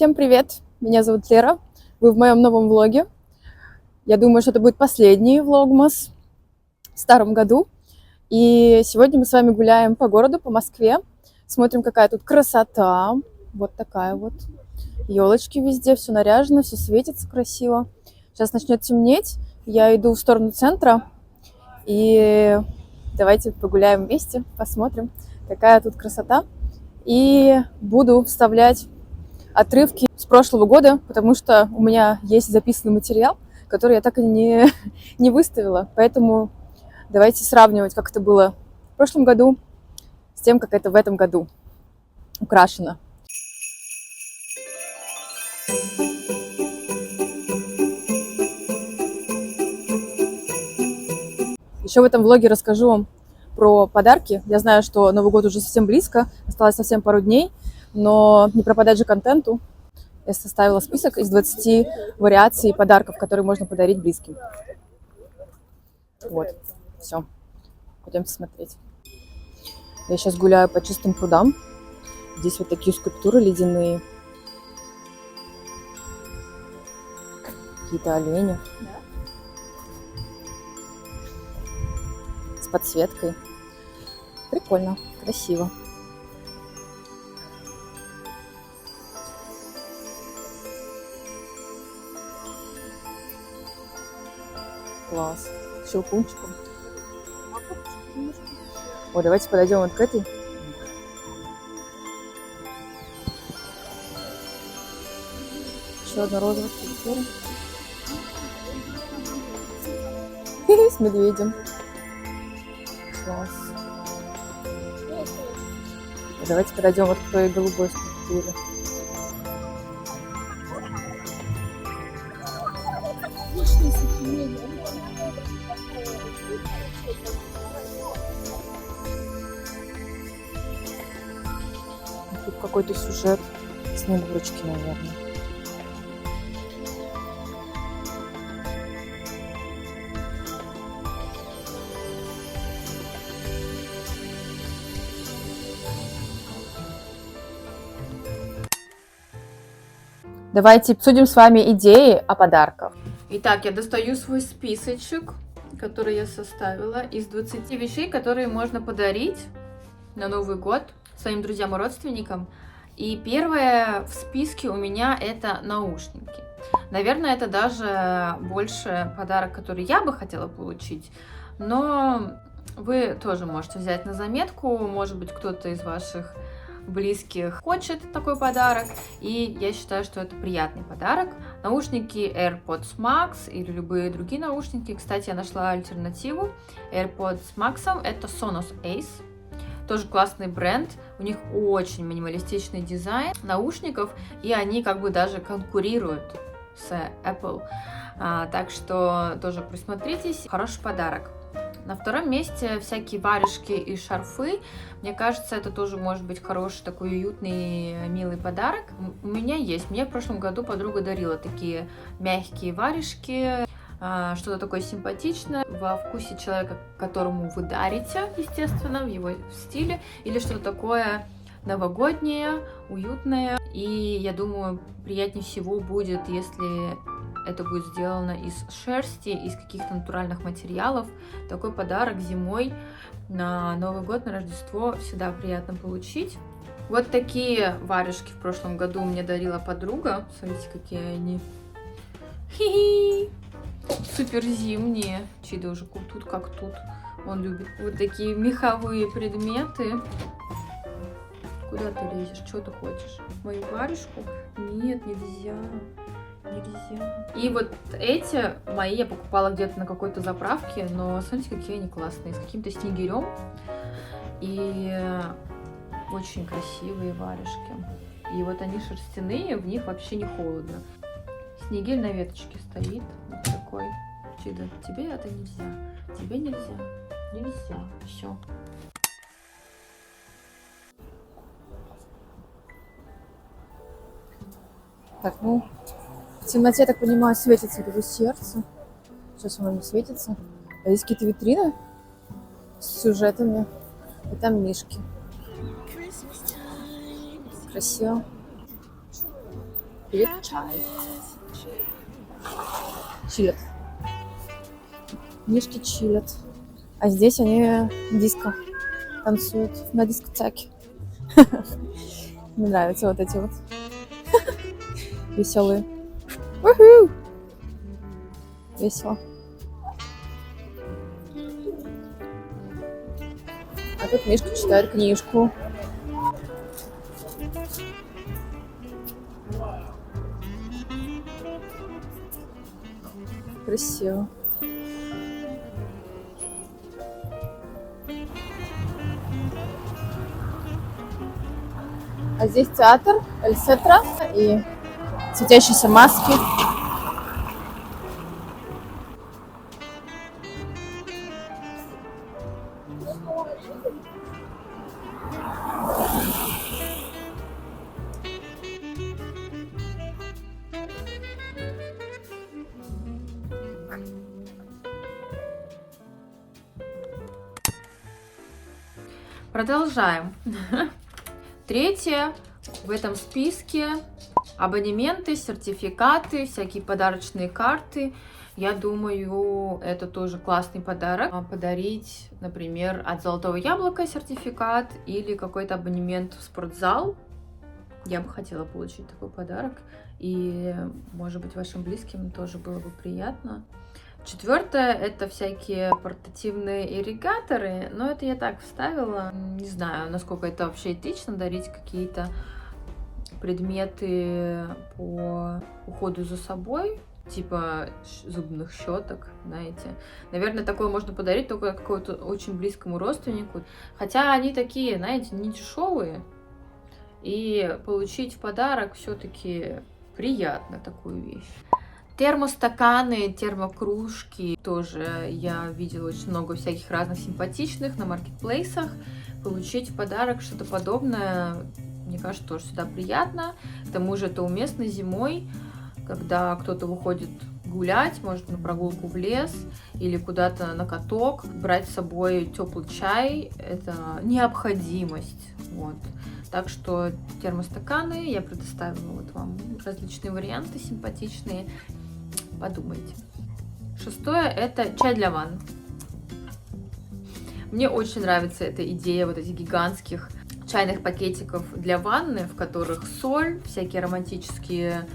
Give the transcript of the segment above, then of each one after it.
Всем привет! Меня зовут Лера. Вы в моем новом влоге. Я думаю, что это будет последний влогмас в старом году. И сегодня мы с вами гуляем по городу, по Москве. Смотрим, какая тут красота. Вот такая вот. Елочки везде, все наряжено, все светится красиво. Сейчас начнет темнеть. Я иду в сторону центра. И давайте погуляем вместе, посмотрим, какая тут красота. И буду вставлять отрывки с прошлого года, потому что у меня есть записанный материал, который я так и не выставила. Поэтому давайте сравнивать, как это было в прошлом году с тем, как это в этом году украшено. Еще в этом влоге расскажу вам про подарки. Я знаю, что Новый год уже совсем близко, осталось совсем пару дней, но не пропадать же контенту. Я составила список из 20 вариаций подарков, которые можно подарить близким. Вот, все. Пойдемте смотреть. Я сейчас гуляю по чистым прудам. Здесь вот такие скульптуры ледяные. Какие-то олени. С подсветкой. Прикольно, красиво. Класс. С щелкунчиком. О, давайте подойдем вот к этой. Еще одна розовая скульптура. С медведем. Класс. Давайте подойдем вот к той голубой скульптуре. Тут какой-то сюжет. Снегурочки, наверное. Давайте обсудим с вами идеи о подарках. Итак, я достаю свой списочек, который я составила из 20 вещей, которые можно подарить на Новый год своим друзьям и родственникам. И первое в списке у меня это наушники. Наверное, это даже больше подарок, который я бы хотела получить, но вы тоже можете взять на заметку. Может быть, кто-то из ваших близких хочет такой подарок, и я считаю, что это приятный подарок. Наушники AirPods Max или любые другие наушники. Кстати, я нашла альтернативу AirPods Max, это Sonos Ace. Тоже классный бренд, у них очень минималистичный дизайн наушников, и они как бы даже конкурируют с Apple. Так что тоже присмотритесь, хороший подарок. На втором месте всякие варежки и шарфы. Мне кажется, это тоже может быть хороший, такой уютный, милый подарок. У меня есть. Мне в прошлом году подруга дарила такие мягкие варежки. Что-то такое симпатичное во вкусе человека, которому вы дарите, естественно, в его стиле. Или что-то такое новогоднее, уютное. И я думаю, приятнее всего будет, если это будет сделано из шерсти, из каких-то натуральных материалов. Такой подарок зимой на Новый год, на Рождество всегда приятно получить. Вот такие варежки в прошлом году мне дарила подруга. Смотрите, какие они. Хи-хи! Супер зимние. Чида уже тут как тут. Он любит вот такие меховые предметы. Куда ты лезешь? Что ты хочешь? Мою варежку? Нет, нельзя. Нельзя. И вот эти мои я покупала где-то на какой-то заправке, но смотрите, какие они классные, с каким-то снегирем. И очень красивые варежки. И вот они шерстяные, в них вообще не холодно. Снегирь на веточке стоит, вот такой. Чида, тебе это нельзя, тебе нельзя, нельзя, все. Так, ну, в темноте, я так понимаю, светится это сердце. Сейчас оно не светится. А здесь какие-то витрины с сюжетами. И там мишки. Красиво. Пьет чай. Чилят. Мишки чилят. А здесь они диско танцуют на дискотеке. Мне нравятся вот эти вот веселые. Весело. А тут Мишка читает книжку. Красиво. А здесь театр Эль Сетра и светящиеся маски. Продолжаем. Третье в этом списке абонементы, сертификаты, всякие подарочные карты. Я думаю, это тоже классный подарок. Подарить, например, от Золотого Яблока сертификат или какой-то абонемент в спортзал. Я бы хотела получить такой подарок. И, может быть, вашим близким тоже было бы приятно. Четвертое — это всякие портативные ирригаторы, но это я так вставила. Не знаю, насколько это вообще этично дарить какие-то предметы по уходу за собой, типа зубных щеток, знаете. Наверное, такое можно подарить только какому-то очень близкому родственнику. Хотя они такие, знаете, не дешевые. И получить в подарок все-таки приятно такую вещь. Термостаканы, термокружки. Тоже я видела очень много всяких разных симпатичных на маркетплейсах. Получить в подарок что-то подобное, мне кажется, тоже всегда приятно. К тому же это уместно зимой, когда кто-то выходит гулять, может, на прогулку в лес или куда-то на каток. Брать с собой теплый чай — это необходимость. Вот. Так что термостаканы я предоставила вот вам различные варианты симпатичные. Подумайте. Шестое — это чай для ванн. Мне очень нравится эта идея вот этих гигантских чайных пакетиков для ванны, в которых соль, всякие ароматические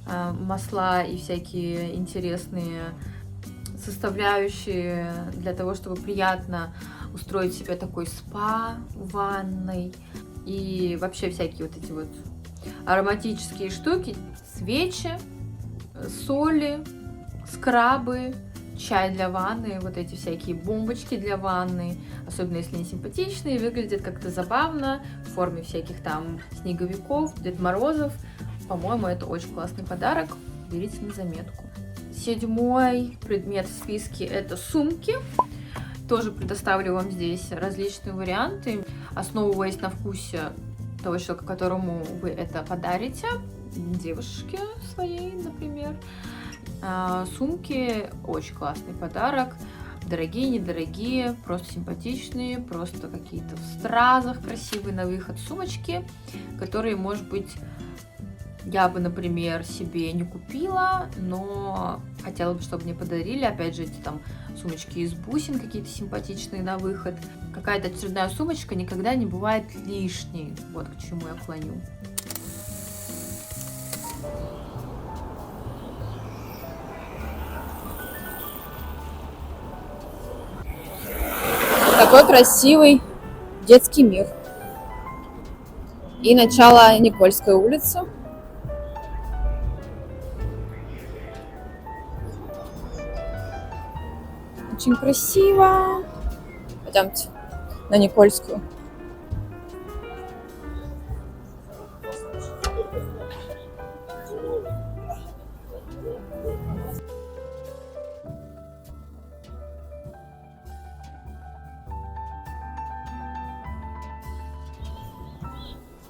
масла и всякие интересные составляющие для того, чтобы приятно устроить себе такой спа в ванной. И вообще всякие вот эти вот ароматические штуки, свечи, соли, скрабы, чай для ванны, вот эти всякие бомбочки для ванны, особенно если они симпатичные, выглядят как-то забавно, в форме всяких там снеговиков, Дед Морозов. По-моему, это очень классный подарок, берите на заметку. Седьмой предмет в списке — это сумки. Тоже предоставлю вам здесь различные варианты, основываясь на вкусе того человека, которому вы это подарите, девушке своей, например. Сумки — очень классный подарок. Дорогие, недорогие, просто симпатичные, просто какие-то в стразах красивые на выход сумочки, которые, может быть, я бы, например, себе не купила, но хотела бы, чтобы мне подарили. Опять же, эти там сумочки из бусин какие-то симпатичные на выход. Какая-то очередная сумочка никогда не бывает лишней. Вот к чему я клоню. Такой красивый детский мир. И начало Никольской улицы. Очень красиво. Пойдемте на Никольскую.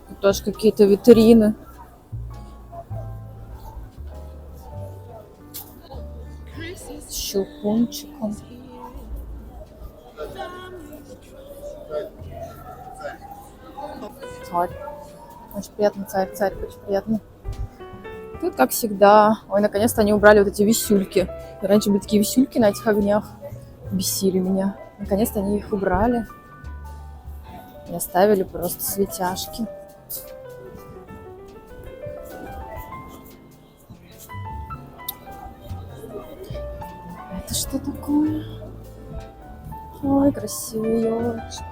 Тут тоже какие-то витрины. С щелкунчиком. Царь. Очень приятно, царь, очень приятно. Тут, как всегда, ой, наконец-то они убрали вот эти висюльки. Раньше были такие висюльки на этих огнях, бесили меня. Наконец-то они их убрали и оставили просто светяшки. Это что такое? Ой, красивые елочки.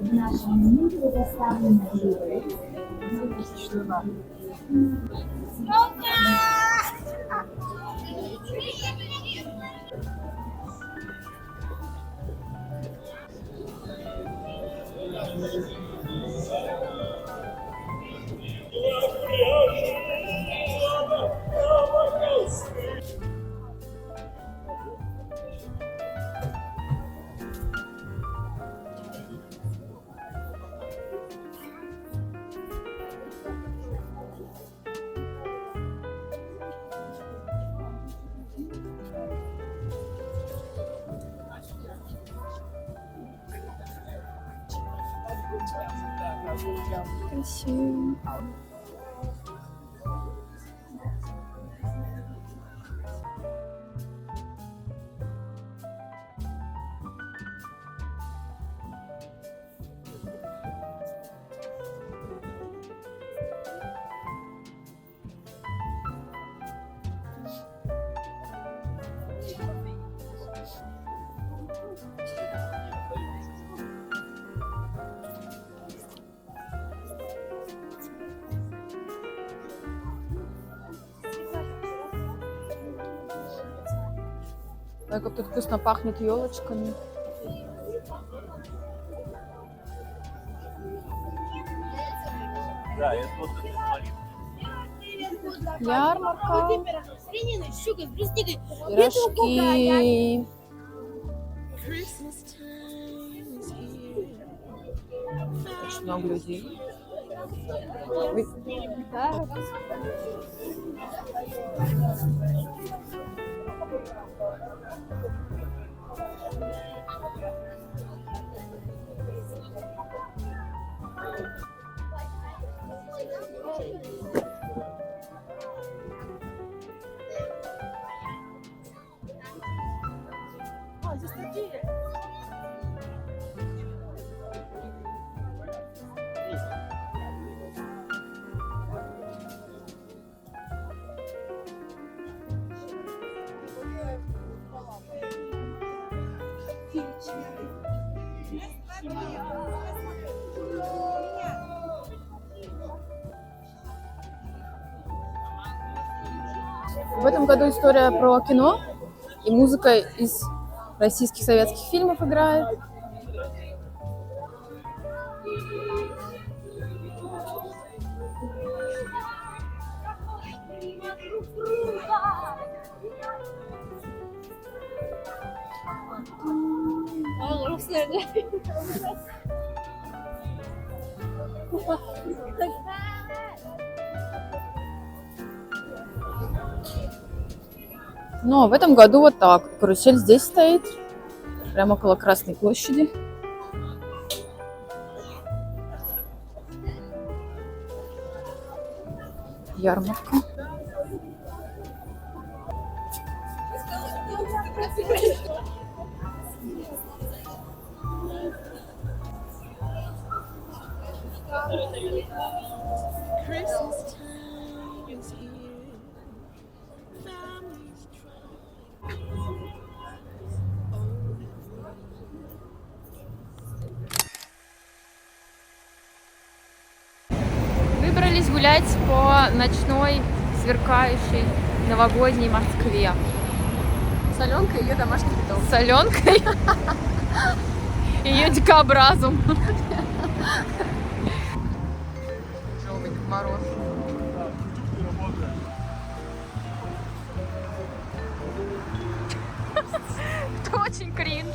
В нашем меню предоставлены блюда. Красиво. Ой, как тут вкусно пахнет елочками. Да, я вот это смотрю. Ярмарка. Пирожки. Очень много людей. Ой. В этом году история про кино, и музыка из российских советских фильмов играет. Но в этом году вот так. Карусель здесь стоит, прямо около Красной площади. Ярмарка. Выбрались гулять по ночной, сверкающей новогодней Москве. С Аленкой и ее домашний питомец. С Аленкой и ее дикообразом. Желтый Мороз. Это очень кринж.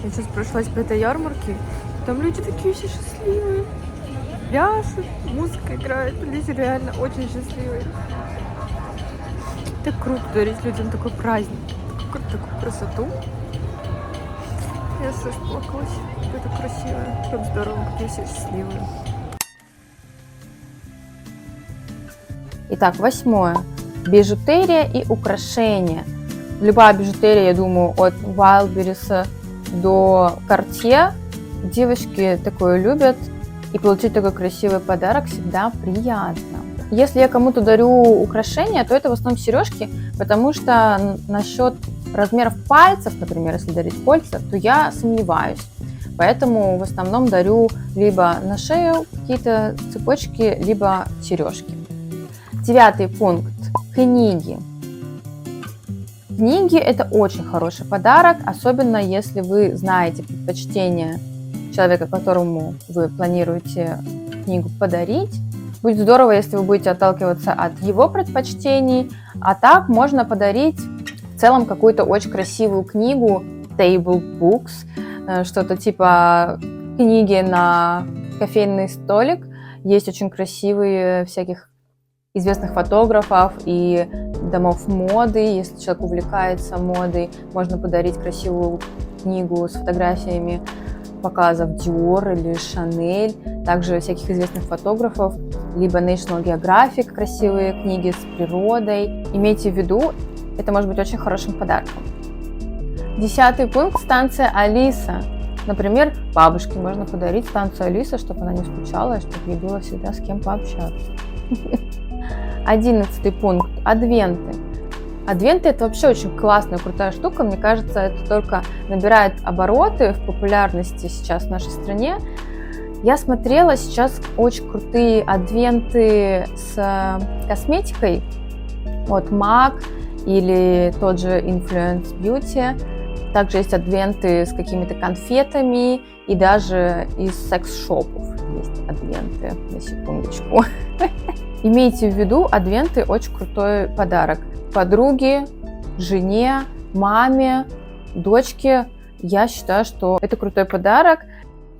Я сейчас прошлась по этой ярмарке, там люди такие все счастливые. Пляшут, музыка играет, люди реально очень счастливые. Так круто дарить людям такой праздник, такую красоту. Я расплакалась, это красиво, как здорово, какие все счастливые. Итак, 8. Бижутерия и украшения. Любая бижутерия, я думаю, от Wildberries до Cartier. Девочки такое любят. И получить такой красивый подарок всегда приятно. Если я кому-то дарю украшения, то это в основном сережки, потому что насчет размеров пальцев, например, если дарить кольца, то я сомневаюсь. Поэтому в основном дарю либо на шею какие-то цепочки, либо сережки. 9 пункт. Книги. Книги – это очень хороший подарок, особенно если вы знаете предпочтения человека, которому вы планируете книгу подарить. Будет здорово, если вы будете отталкиваться от его предпочтений, а так можно подарить в целом какую-то очень красивую книгу, table books, что-то типа книги на кофейный столик. Есть очень красивые всяких известных фотографов и домов моды. Если человек увлекается модой, можно подарить красивую книгу с фотографиями показов Dior или Chanel, также всяких известных фотографов, либо National Geographic, красивые книги с природой. Имейте в виду, это может быть очень хорошим подарком. 10 пункт. Станция Алиса. Например, бабушке можно подарить станцию Алиса, чтобы она не скучала, и чтобы ей было всегда с кем пообщаться. 11 пункт. Адвенты. Адвенты – это вообще очень классная, крутая штука. Мне кажется, это только набирает обороты в популярности сейчас в нашей стране. Я смотрела сейчас очень крутые адвенты с косметикой от MAC или тот же Influence Beauty. Также есть адвенты с какими-то конфетами и даже из секс-шопов есть адвенты, на секундочку. Имейте в виду, адвенты – очень крутой подарок. Подруге, жене, маме, дочке. Я считаю, что это крутой подарок.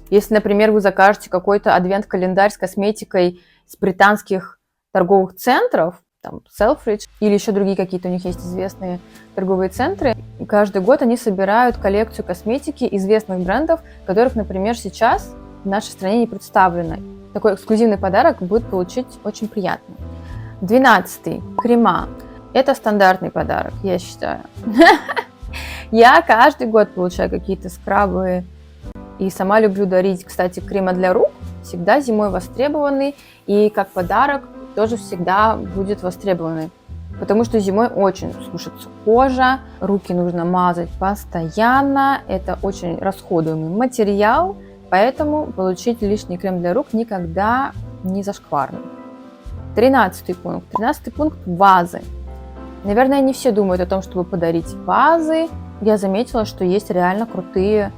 Если, например, вы закажете какой-то адвент-календарь с косметикой с британских торговых центров, там Selfridge или еще другие какие-то у них есть известные торговые центры. И каждый год они собирают коллекцию косметики известных брендов, которых, например, сейчас в нашей стране не представлены. Такой эксклюзивный подарок будет получить очень приятно. 12-й. Крема. Это стандартный подарок, я считаю. Я каждый год получаю какие-то скрабы и сама люблю дарить, кстати, крема для рук. Всегда зимой востребованный и как подарок тоже всегда будет востребованный. Потому что зимой очень сушится кожа, руки нужно мазать постоянно, это очень расходуемый материал, поэтому получить лишний крем для рук никогда не зашкварно. 13 пункт. 13 пункт – вазы. Наверное, не все думают о том, чтобы подарить вазы. Я заметила, что есть реально крутые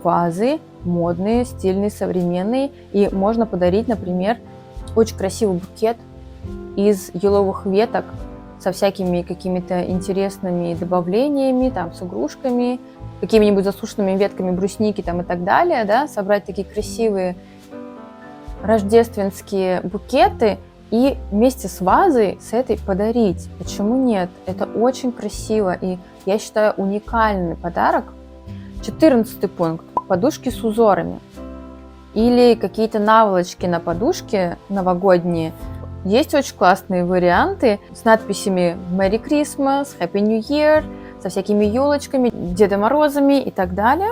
вазы, модные, стильные, современные, и можно подарить, например, очень красивый букет из еловых веток со всякими какими-то интересными добавлениями, там, с игрушками, какими-нибудь засушенными ветками брусники там, и так далее, да, собрать такие красивые рождественские букеты и вместе с вазой с этой подарить. Почему нет? Это очень красиво и, я считаю, уникальный подарок. 14 пункт. Подушки с узорами или какие-то наволочки на подушке новогодние. Есть очень классные варианты с надписями Merry Christmas, Happy New Year, со всякими елочками, Дедом Морозами и так далее.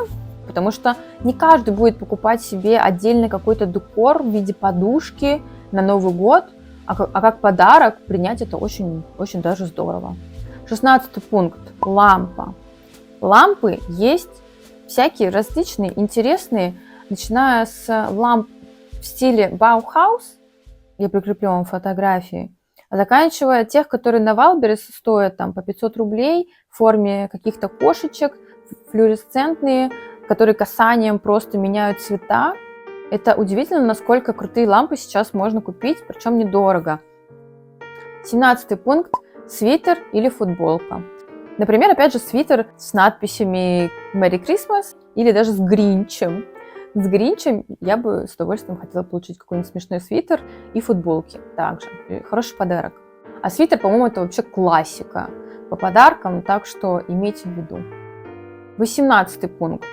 Потому что не каждый будет покупать себе отдельный какой-то декор в виде подушки на Новый год, а как подарок принять это очень, очень даже здорово. 16 пункт. Лампа. Лампы есть всякие различные, интересные, начиная с ламп в стиле Bauhaus, я прикреплю вам фотографии, а заканчивая тех, которые на Wildberries стоят там по 500 рублей в форме каких-то кошечек, флуоресцентные, которые касанием просто меняют цвета. Это удивительно, насколько крутые лампы сейчас можно купить, причем недорого. 17 пункт. Свитер или футболка. Например, опять же, свитер с надписями Merry Christmas или даже с Гринчем. С Гринчем я бы с удовольствием хотела получить какой-нибудь смешной свитер и футболки также. Хороший подарок. А свитер, по-моему, это вообще классика по подаркам, так что имейте в виду. 18 пункт.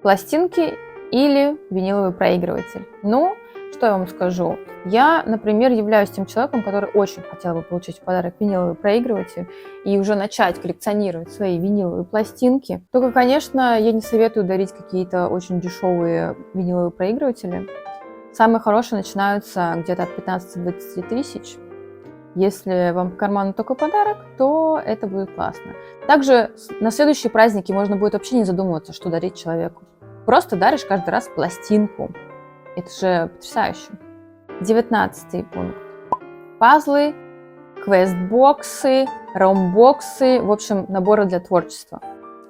Пластинки или виниловый проигрыватель. Ну, что я вам скажу? Я, например, являюсь тем человеком, который очень хотел бы получить в подарок виниловый проигрыватель и уже начать коллекционировать свои виниловые пластинки. Только, конечно, я не советую дарить какие-то очень дешевые виниловые проигрыватели. Самые хорошие начинаются где-то от 15-20 тысяч. Если вам по карману только подарок, то это будет классно. Также на следующие праздники можно будет вообще не задумываться, что дарить человеку. Просто даришь каждый раз пластинку. Это же потрясающе. 19 пункт. Пазлы, квест-боксы, ромбоксы, в общем, наборы для творчества.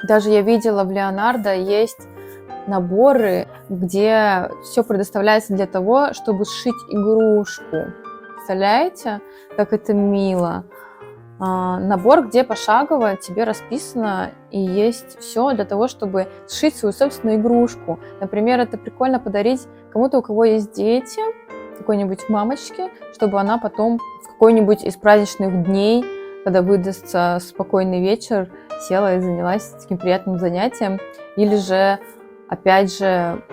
Даже я видела в Леонардо есть наборы, где все предоставляется для того, чтобы сшить игрушку. Представляете, как это мило? Набор, где пошагово тебе расписано и есть все для того, чтобы сшить свою собственную игрушку. Например, это прикольно подарить кому-то, у кого есть дети, какой-нибудь мамочке, чтобы она потом в какой-нибудь из праздничных дней, когда выдастся спокойный вечер, села и занялась таким приятным занятием. Или же, опять же,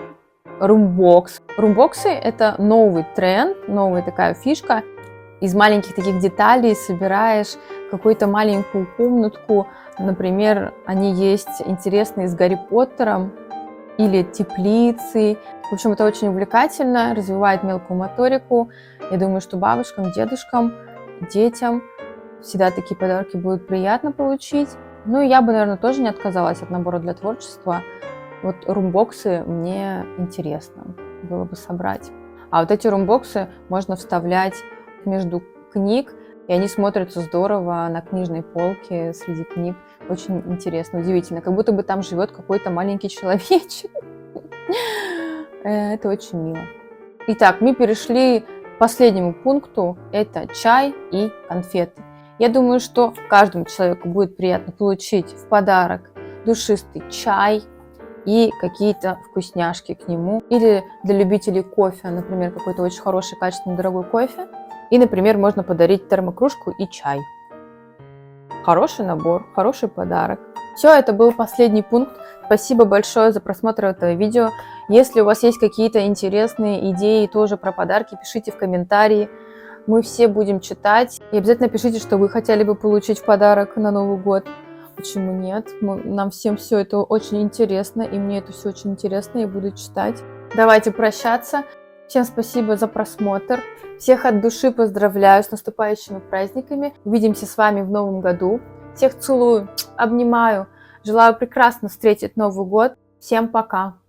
румбокс. Румбоксы — это новый тренд, новая такая фишка. Из маленьких таких деталей собираешь какую-то маленькую комнатку. Например, они есть интересные с Гарри Поттером или теплицей. В общем, это очень увлекательно, развивает мелкую моторику. Я думаю, что бабушкам, дедушкам, детям всегда такие подарки будут приятно получить. Ну и я бы, наверное, тоже не отказалась от набора для творчества. Вот румбоксы мне интересно было бы собрать. А вот эти румбоксы можно вставлять между книг, и они смотрятся здорово на книжной полке среди книг. Очень интересно, удивительно. Как будто бы там живет какой-то маленький человечек. Это очень мило. Итак, мы перешли к последнему пункту. Это чай и конфеты. Я думаю, что каждому человеку будет приятно получить в подарок душистый чай и какие-то вкусняшки к нему. Или для любителей кофе, например, какой-то очень хороший, качественный, дорогой кофе. И, например, можно подарить термокружку и чай. Хороший набор, хороший подарок. Все, это был последний пункт. Спасибо большое за просмотр этого видео. Если у вас есть какие-то интересные идеи тоже про подарки, пишите в комментарии. Мы все будем читать. И обязательно пишите, что вы хотели бы получить в подарок на Новый год. Почему нет? Нам всем все это очень интересно, и мне это все очень интересно, я буду читать. Давайте прощаться. Всем спасибо за просмотр. Всех от души поздравляю с наступающими праздниками. Увидимся с вами в новом году. Всех целую, обнимаю. Желаю прекрасно встретить Новый год. Всем пока!